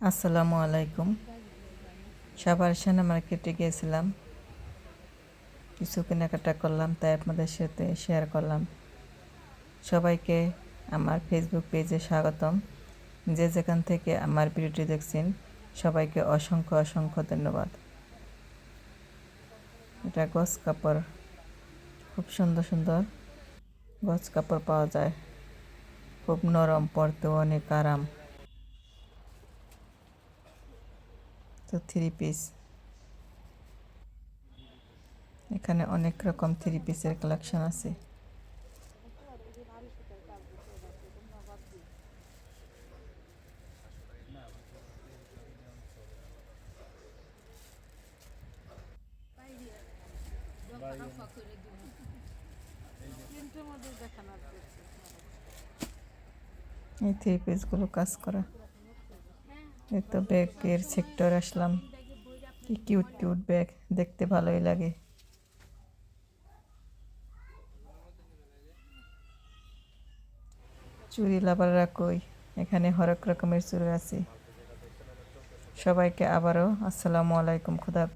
আসসালামু আলাইকুম। সাভার মার্কেটে গিয়েছিলাম, কিছু কেনাকাটা করলাম, তাই আপনাদের সাথে শেয়ার করলাম। সবাইকে আমার ফেসবুক পেজে স্বাগতম। যে যেখান থেকে আমার ভিডিওটি দেখছেন সবাইকে অসংখ্য অসংখ্য ধন্যবাদ। এটা গজ কাপড়, খুব সুন্দর সুন্দর গজ কাপড় পাওয়া যায়, খুব নরম, পরতেও অনেক আরাম। তো 3 পিস, এখানে অনেক রকম 3 পিসের কালেকশন আছে। এই 3 পিসগুলো কাজ করা। এই তো ব্যাগের সেক্টর আসলাম, কি কিউট কিউট ব্যাগ, দেখতে ভালোই লাগে। চুড়ি লাভাররা কই, এখানে হরেক রকমের চুড়ি আছে। সবাইকে আবারও আসসালামু আলাইকুম, খুদা হাফেজ।